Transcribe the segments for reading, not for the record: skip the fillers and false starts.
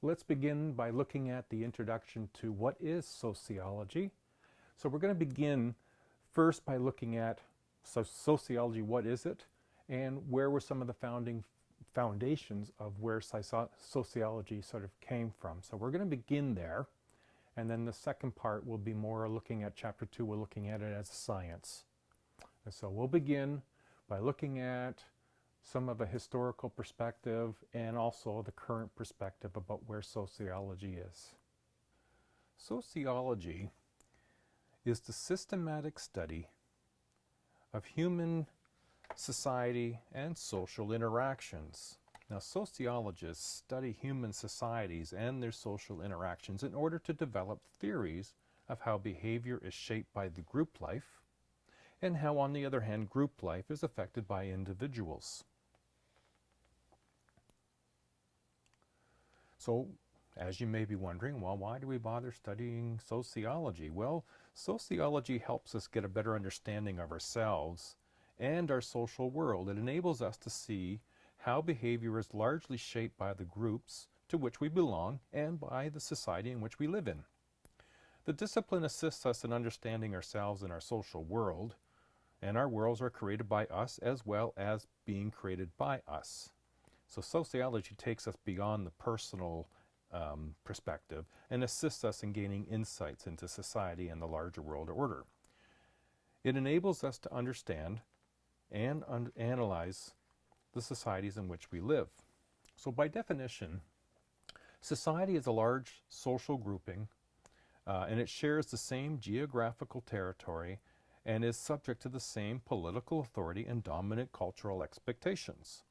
let's begin by looking at the introduction to what is sociology. So we're going to begin first by looking at sociology, what is it, and where were some of the foundations of where sociology sort of came from. So we're going to begin there, and then the second part will be more looking at chapter 2, we're looking at it as science. And so we'll begin by looking at some of a historical perspective and also the current perspective about where sociology is. Sociology is the systematic study of human society and social interactions. Now, sociologists study human societies and their social interactions in order to develop theories of how behavior is shaped by the group life and how, on the other hand, group life is affected by individuals. So, as you may be wondering, well, why do we bother studying sociology? Well, sociology helps us get a better understanding of ourselves and our social world. It enables us to see how behavior is largely shaped by the groups to which we belong and by the society in which we live in. The discipline assists us in understanding ourselves and our social world, and our worlds are created by us as well as being created by us. So sociology takes us beyond the personal perspective and assists us in gaining insights into society and the larger world order. It enables us to understand and analyze the societies in which we live. So by definition, society is a large social grouping and it shares the same geographical territory and is subject to the same political authority and dominant cultural expectations.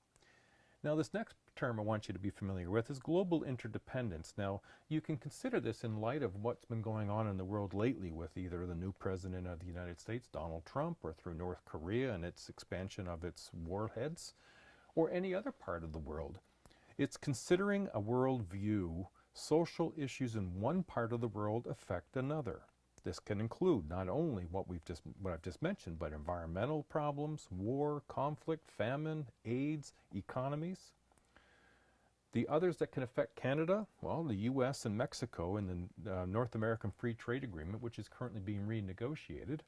Now, this next term I want you to be familiar with is global interdependence. Now, you can consider this in light of what's been going on in the world lately with either the new president of the United States, Donald Trump, or through North Korea and its expansion of its warheads, or any other part of the world. It's considering a world view. Social issues in one part of the world affect another. This can include not only what I've just mentioned, but environmental problems, war, conflict, famine, AIDS, economies. The others that can affect Canada, well, the U.S. and Mexico in the North American Free Trade Agreement, which is currently being renegotiated.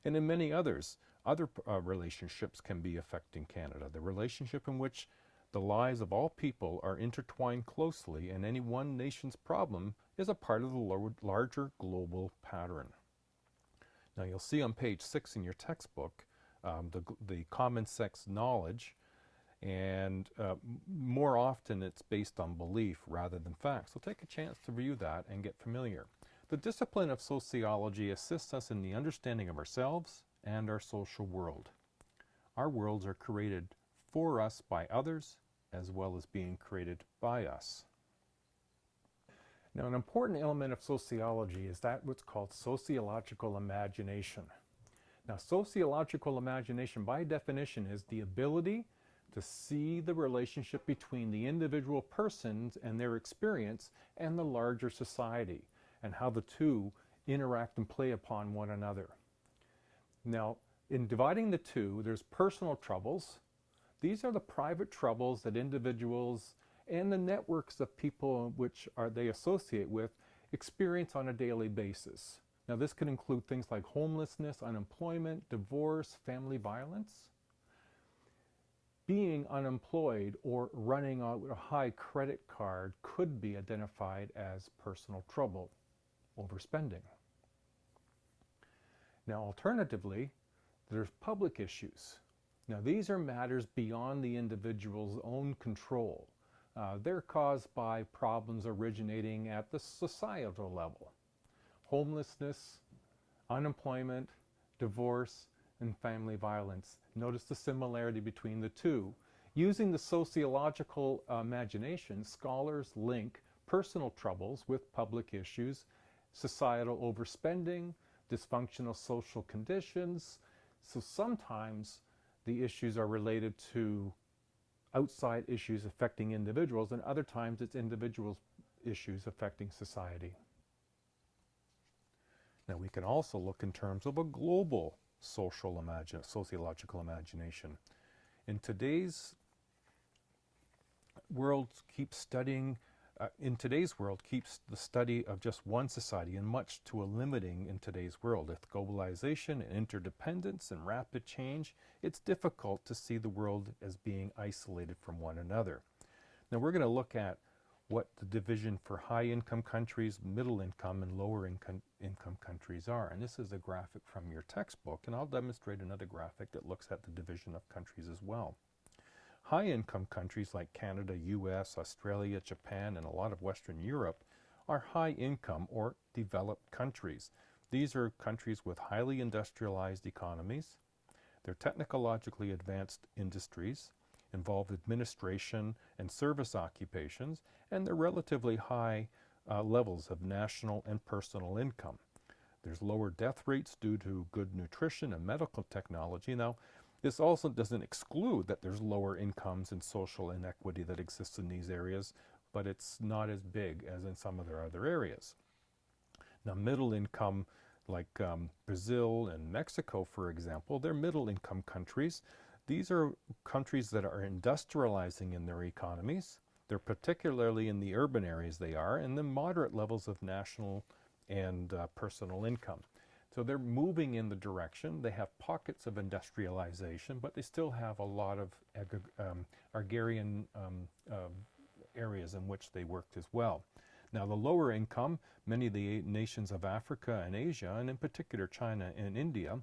And in many others, other relationships can be affecting Canada. The relationship in which the lives of all people are intertwined closely, and any one nation's problem is a part of the larger global pattern. Now, you'll see on page 6 in your textbook the common sense knowledge, and more often it's based on belief rather than facts. So take a chance to review that and get familiar. The discipline of sociology assists us in the understanding of ourselves and our social world. Our worlds are created for us by others, as well as being created by us. Now, an important element of sociology is what's called sociological imagination. Now, sociological imagination, by definition, is the ability to see the relationship between the individual persons and their experience and the larger society, and how the two interact and play upon one another. Now, in dividing the two, there's personal troubles. These are the private troubles that individuals and the networks of people which they associate with experience on a daily basis. Now, this could include things like homelessness, unemployment, divorce, family violence. Being unemployed or running on a high credit card could be identified as personal trouble, overspending. Now, alternatively, there's public issues. Now, these are matters beyond the individual's own control. They're caused by problems originating at the societal level. Homelessness, unemployment, divorce, and family violence. Notice the similarity between the two. Using the sociological imagination, scholars link personal troubles with public issues, societal overspending, dysfunctional social conditions. So sometimes the issues are related to outside issues affecting individuals, and other times it's individuals' issues affecting society. Now, we can also look in terms of a global sociological imagination. In today's world, keep studying in today's world keeps the study of just one society and much to a limiting in today's world. With globalization and interdependence and rapid change, it's difficult to see the world as being isolated from one another. Now we're going to look at what the division for high-income countries, middle-income, and lower-income countries are. And this is a graphic from your textbook, and I'll demonstrate another graphic that looks at the division of countries as well. High-income countries like Canada, US, Australia, Japan, and a lot of Western Europe are high-income or developed countries. These are countries with highly industrialized economies. They're technologically advanced industries, involve administration and service occupations, and they're relatively high levels of national and personal income. There's lower death rates due to good nutrition and medical technology. Now, this also doesn't exclude that there's lower incomes and social inequity that exists in these areas, but it's not as big as in some of their other areas. Now, middle income, like Brazil and Mexico, for example, they're middle income countries. These are countries that are industrializing in their economies. They're particularly in the urban areas they are, and the moderate levels of national and personal income. So they're moving in the direction. They have pockets of industrialization, but they still have a lot of agrarian areas in which they worked as well. Now the lower income, many of the nations of Africa and Asia, and in particular China and India,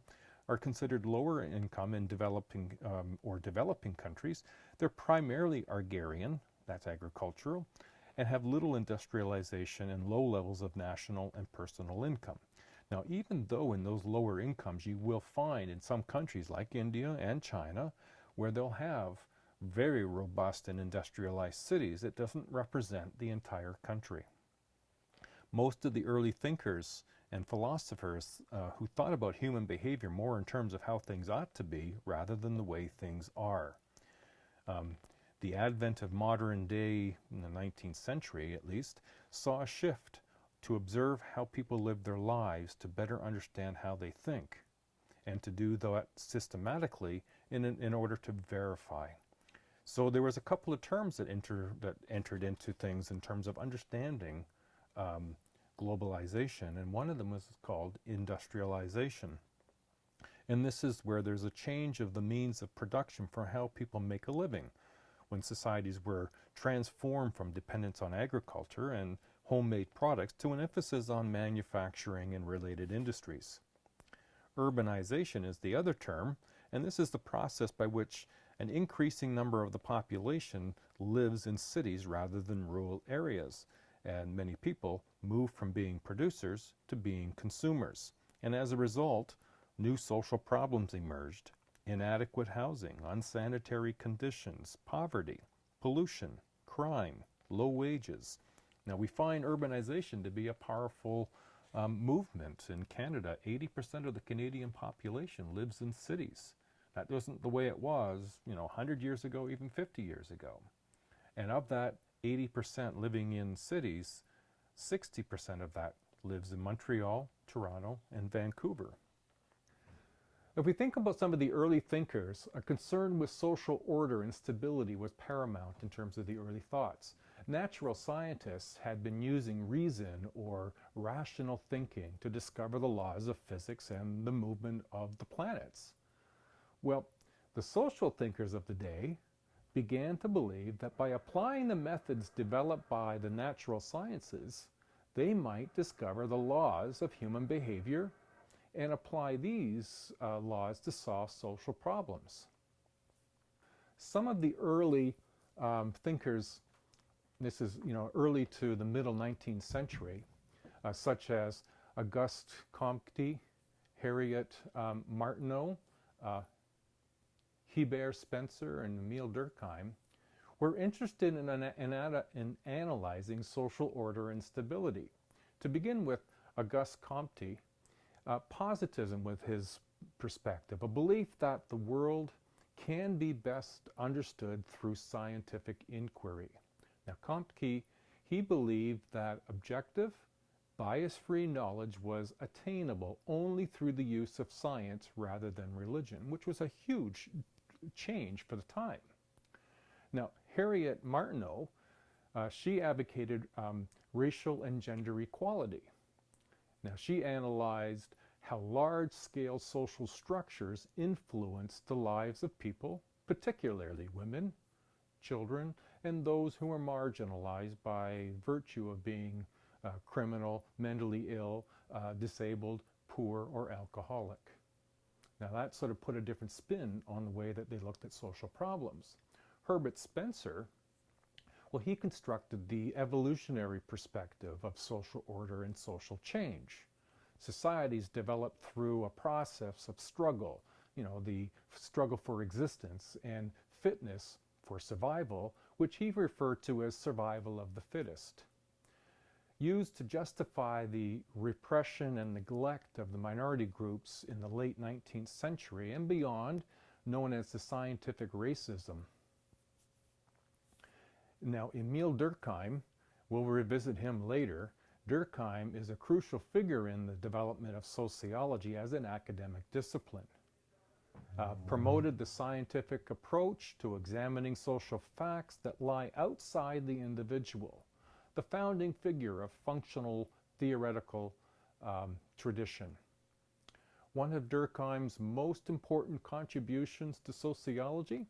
are considered lower income in developing countries. They're primarily agrarian, that's agricultural, and have little industrialization and low levels of national and personal income. Now, even though in those lower incomes you will find in some countries like India and China, where they'll have very robust and industrialized cities, it doesn't represent the entire country. Most of the early thinkers and philosophers who thought about human behavior more in terms of how things ought to be rather than the way things are. The advent of modern day, in the 19th century at least, saw a shift to observe how people live their lives to better understand how they think, and to do that systematically in order to verify. So there was a couple of terms that entered into things in terms of understanding globalization, and one of them was called industrialization. And this is where there's a change of the means of production for how people make a living, when societies were transformed from dependence on agriculture and homemade products to an emphasis on manufacturing and related industries. Urbanization is the other term, and this is the process by which an increasing number of the population lives in cities rather than rural areas, and many people move from being producers to being consumers. And as a result, new social problems emerged: inadequate housing, unsanitary conditions, poverty, pollution, crime, low wages. Now we find urbanization to be a powerful movement. In Canada, 80% of the Canadian population lives in cities. That wasn't the way it was, 100 years ago, even 50 years ago. And of that 80% living in cities, 60% of that lives in Montreal, Toronto, and Vancouver. If we think about some of the early thinkers, a concern with social order and stability was paramount in terms of the early thoughts. Natural scientists had been using reason or rational thinking to discover the laws of physics and the movement of the planets. Well, the social thinkers of the day began to believe that by applying the methods developed by the natural sciences, they might discover the laws of human behavior and apply these laws to solve social problems. Some of the early thinkers, this is early to the middle 19th century, such as Auguste Comte, Harriet Martineau, Herbert Spencer, and Emile Durkheim, were interested in analyzing social order and stability. To begin with, Auguste Comte, positivism with his perspective, a belief that the world can be best understood through scientific inquiry. Now, Comte, he believed that objective, bias-free knowledge was attainable only through the use of science rather than religion, which was a huge change for the time. Now, Harriet Martineau She advocated racial and gender equality. Now, she analyzed how large-scale social structures influence the lives of people, particularly women, children, and those who are marginalized by virtue of being criminal, mentally ill, disabled, poor, or alcoholic. Now that sort of put a different spin on the way that they looked at social problems. Herbert Spencer, well, he constructed the evolutionary perspective of social order and social change. Societies develop through a process of struggle, the struggle for existence, and fitness for survival, which he referred to as survival of the fittest. Used to justify the repression and neglect of the minority groups in the late 19th century and beyond, known as the scientific racism. Now, Emile Durkheim, we'll revisit him later. Durkheim is a crucial figure in the development of sociology as an academic discipline. Promoted the scientific approach to examining social facts that lie outside the individual, the founding figure of functional theoretical tradition. One of Durkheim's most important contributions to sociology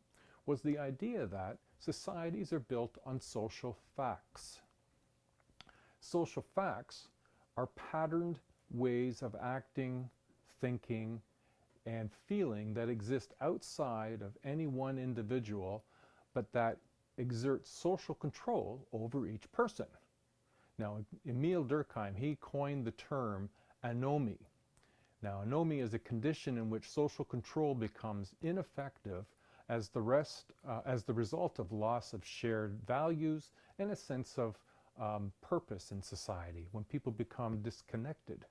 was the idea that societies are built on social facts. Social facts are patterned ways of acting, thinking, and feeling that exist outside of any one individual, but that exert social control over each person. Now, Emile Durkheim, he coined the term anomie. Now, anomie is a condition in which social control becomes ineffective as the result of loss of shared values and a sense of purpose in society, when people become disconnected.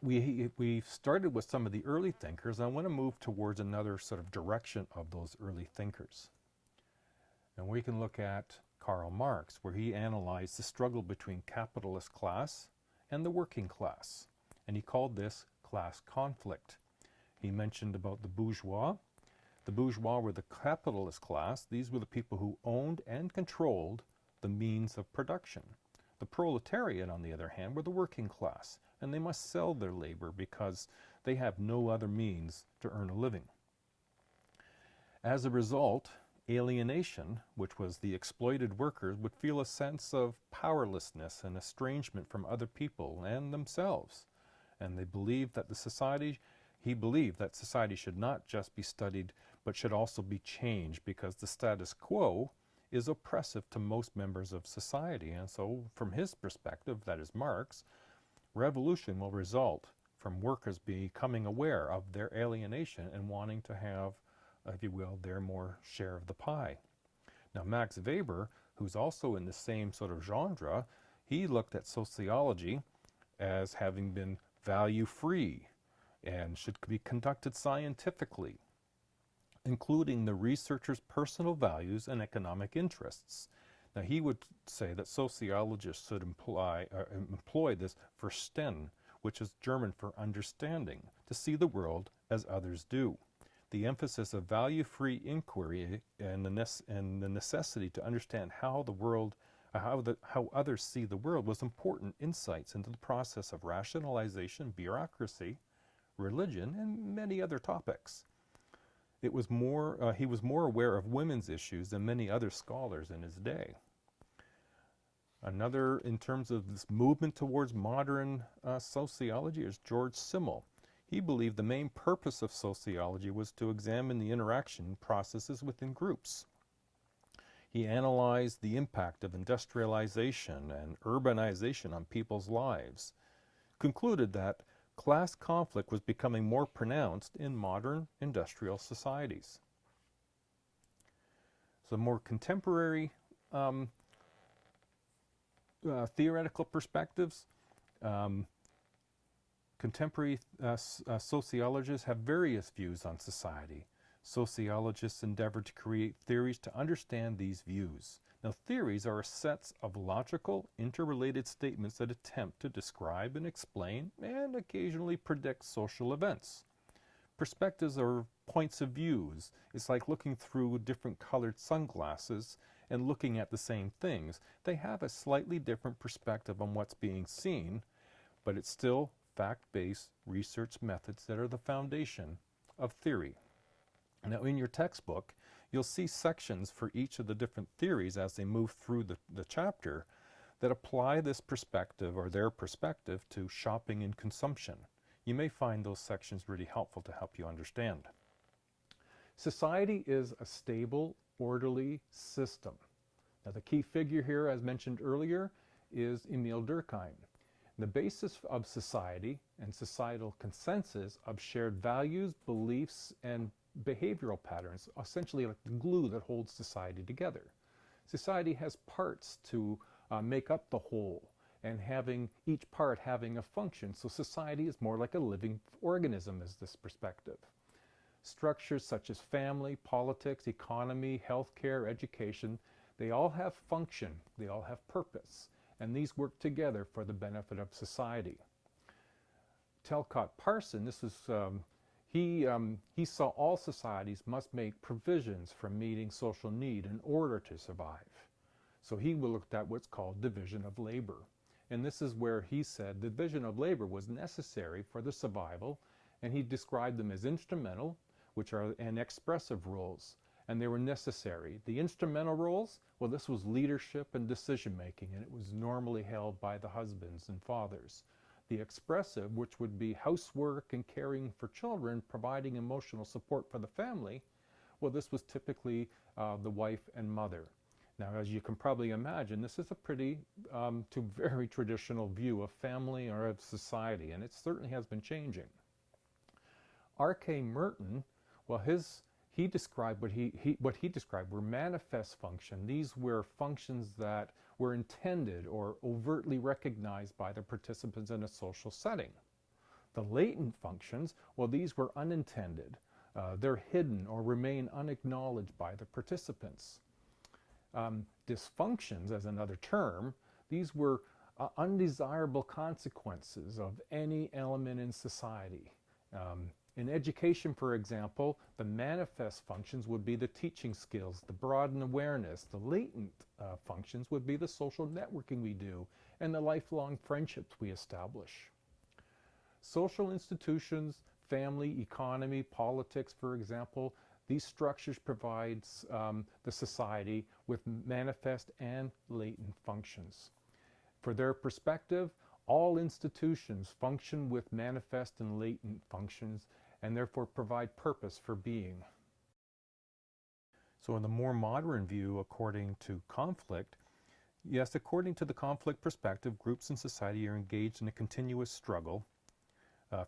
We started with some of the early thinkers. I want to move towards another sort of direction of those early thinkers. And we can look at Karl Marx, where he analyzed the struggle between capitalist class and the working class. And he called this class conflict. He mentioned about the bourgeois. The bourgeois were the capitalist class. These were the people who owned and controlled the means of production. The proletariat, on the other hand, were the working class, and they must sell their labor because they have no other means to earn a living. As a result, alienation, which was the exploited workers, would feel a sense of powerlessness and estrangement from other people and themselves. And he believed that society should not just be studied, but should also be changed, because the status quo is oppressive to most members of society. And so, from his perspective, that is Marx, revolution will result from workers becoming aware of their alienation and wanting to have, if you will, their more share of the pie. Now, Max Weber, who's also in the same sort of genre, he looked at sociology as having been value-free and should be conducted scientifically, including the researcher's personal values and economic interests. Now, he would say that sociologists should employ this Verstehen, which is German for understanding, to see the world as others do. The emphasis of value-free inquiry and the necessity to understand how others see the world was important insights into the process of rationalization, bureaucracy, religion, and many other topics. He was more aware of women's issues than many other scholars in his day. Another, in terms of this movement towards modern sociology, is George Simmel. He believed the main purpose of sociology was to examine the interaction processes within groups. He analyzed the impact of industrialization and urbanization on people's lives, concluded that class conflict was becoming more pronounced in modern industrial societies. So more contemporary theoretical perspectives. Contemporary sociologists have various views on society. Sociologists endeavor to create theories to understand these views. Now, theories are sets of logical, interrelated statements that attempt to describe and explain and occasionally predict social events. Perspectives are points of views. It's like looking through different colored sunglasses and looking at the same things, they have a slightly different perspective on what's being seen, but it's still fact-based research methods that are the foundation of theory. Now, in your textbook, you'll see sections for each of the different theories as they move through the chapter that apply this perspective or their perspective to shopping and consumption. You may find those sections really helpful to help you understand. Society is a stable, orderly system. Now, the key figure here, as mentioned earlier, is Emile Durkheim. The basis of society and societal consensus of shared values, beliefs, and behavioral patterns, essentially like the glue that holds society together. Society has parts to make up the whole, and each part having a function. So society is more like a living organism, is this perspective. Structures such as family, politics, economy, healthcare, education, they all have function, they all have purpose, and these work together for the benefit of society. Talcott Parson, he saw all societies must make provisions for meeting social need in order to survive. So he looked at what's called division of labor. And this is where he said the division of labor was necessary for the survival, and he described them as instrumental, which are and expressive roles, and they were necessary. The instrumental roles, well, this was leadership and decision making, and it was normally held by the husbands and fathers. The expressive, which would be housework and caring for children, providing emotional support for the family, well, this was typically the wife and mother. Now, as you can probably imagine, this is a pretty very traditional view of family or of society, and it certainly has been changing. R.K. Merton, well, he described what he described were manifest function. These were functions that were intended or overtly recognized by the participants in a social setting. The latent functions, well, these were unintended. They're hidden or remain unacknowledged by the participants. Dysfunctions, as another term, these were undesirable consequences of any element in society. In education, for example, the manifest functions would be the teaching skills, the broadened awareness. The latent functions would be the social networking we do and the lifelong friendships we establish. Social institutions, family, economy, politics, for example, these structures provide the society with manifest and latent functions. For their perspective, all institutions function with manifest and latent functions and therefore provide purpose for being. So in the more modern view, according to conflict, yes, according to the conflict perspective, groups in society are engaged in a continuous struggle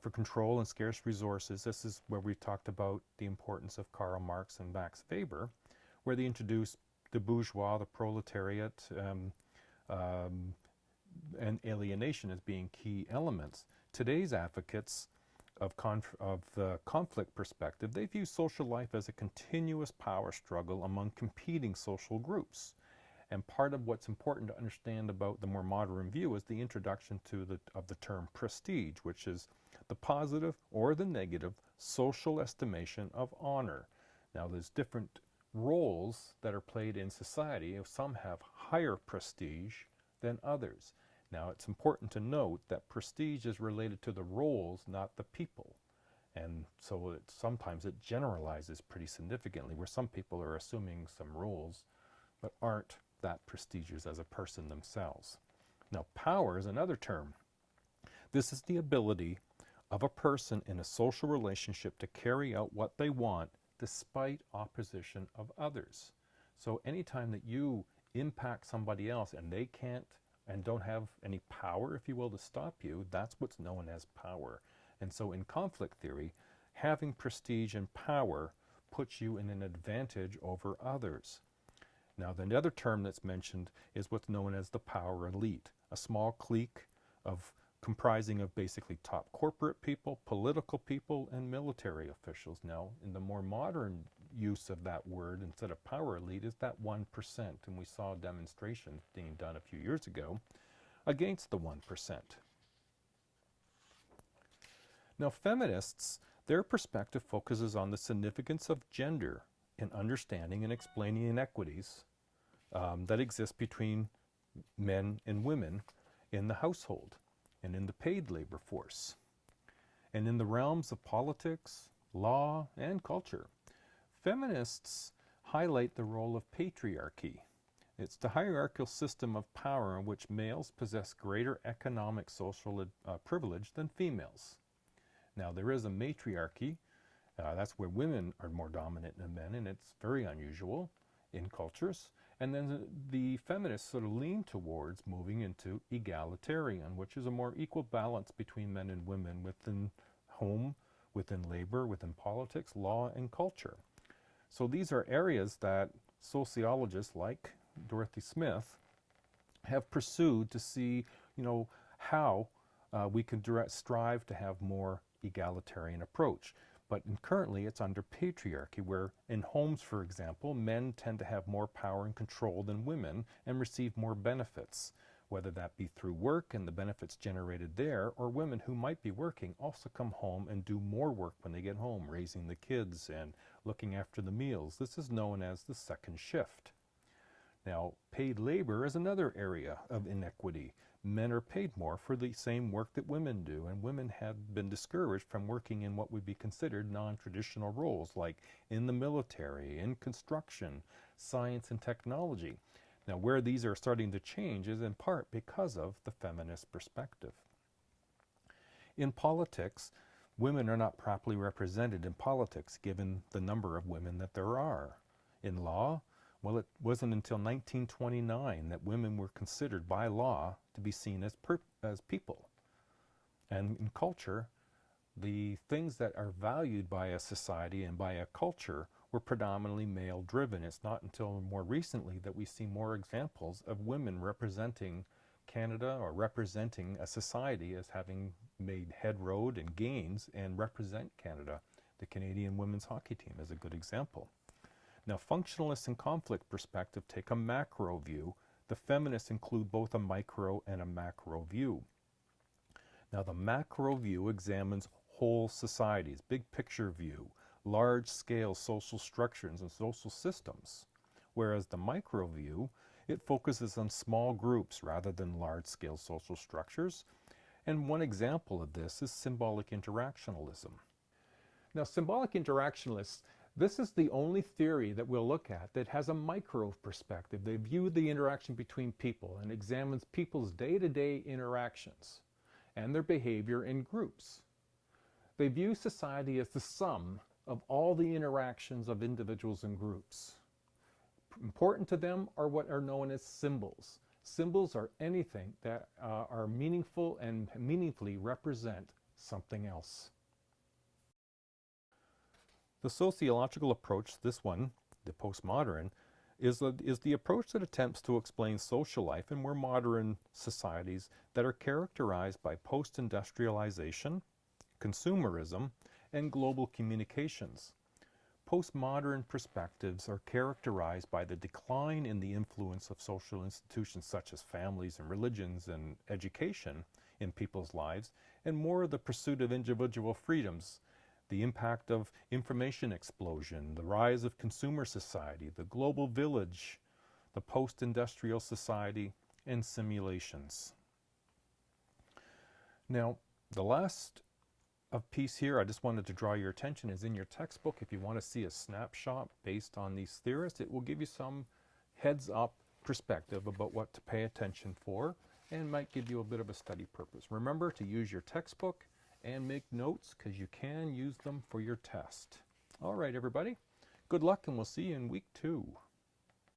for control and scarce resources. This is where we talked about the importance of Karl Marx and Max Weber, where they introduced the bourgeois, the proletariat, and alienation as being key elements. Today's advocates of the conflict perspective, they view social life as a continuous power struggle among competing social groups. And part of what's important to understand about the more modern view is the introduction of the term prestige, which is the positive or the negative social estimation of honor. Now, there's different roles that are played in society. Some have higher prestige than others. Now, it's important to note that prestige is related to the roles, not the people. And so sometimes it generalizes pretty significantly, where some people are assuming some roles, but aren't that prestigious as a person themselves. Now, power is another term. This is the ability of a person in a social relationship to carry out what they want despite opposition of others. So anytime that you impact somebody else and they can't and don't have any power, if you will, to stop you, that's what's known as power. And so in conflict theory, having prestige and power puts you in an advantage over others. Now, the other term that's mentioned is what's known as the power elite, a small clique comprising of basically top corporate people, political people, and military officials. Now, in the more modern use of that word, instead of power elite, is that 1%. And we saw a demonstration being done a few years ago against the 1%. Now, feminists, their perspective focuses on the significance of gender in understanding and explaining inequities that exists between men and women in the household and in the paid labor force, and in the realms of politics, law, and culture. Feminists highlight the role of patriarchy. It's the hierarchical system of power in which males possess greater economic social privilege than females. Now, there is a matriarchy. That's where women are more dominant than men, and it's very unusual in cultures. And then the feminists sort of lean towards moving into egalitarian, which is a more equal balance between men and women within home, within labor, within politics, law, and culture. So these are areas that sociologists like Dorothy Smith have pursued to see, how we can strive to have more egalitarian approach. But currently it's under patriarchy, where in homes, for example, men tend to have more power and control than women and receive more benefits, whether that be through work and the benefits generated there, or women who might be working also come home and do more work when they get home, raising the kids and looking after the meals. This is known as the second shift. Now, paid labor is another area of inequity. Men are paid more for the same work that women do, and women have been discouraged from working in what would be considered non-traditional roles, like in the military, in construction, science and technology. Now, where these are starting to change is in part because of the feminist perspective. In politics, women are not properly represented in politics given the number of women that there are. In law, well, it wasn't until 1929 that women were considered by law to be seen as people. And in culture, the things that are valued by a society and by a culture were predominantly male-driven. It's not until more recently that we see more examples of women representing Canada or representing a society as having made headroad and gains and represent Canada. The Canadian women's hockey team is a good example. Now, functionalists in conflict perspective take a macro view. The feminists include both a micro and a macro view. Now, the macro view examines whole societies, big picture view, large-scale social structures and social systems, whereas the micro view, it focuses on small groups rather than large-scale social structures. And one example of this is symbolic interactionalism. Now, symbolic interactionalists, this is the only theory that we'll look at that has a micro perspective. They view the interaction between people and examines people's day-to-day interactions and their behavior in groups. They view society as the sum of all the interactions of individuals and groups. Important to them are what are known as symbols. Symbols are anything that are meaningful and meaningfully represent something else. The sociological approach, this one, the postmodern, is the approach that attempts to explain social life in more modern societies that are characterized by post-industrialization, consumerism, and global communications. Postmodern perspectives are characterized by the decline in the influence of social institutions such as families and religions and education in people's lives, and more of the pursuit of individual freedoms, the impact of information explosion, the rise of consumer society, the global village, the post-industrial society, and simulations. Now, the last piece here I just wanted to draw your attention is in your textbook. If you want to see a snapshot based on these theorists, it will give you some heads-up perspective about what to pay attention for and might give you a bit of a study purpose. Remember to use your textbook and make notes because you can use them for your test. All right, everybody. Good luck, and we'll see you in week 2.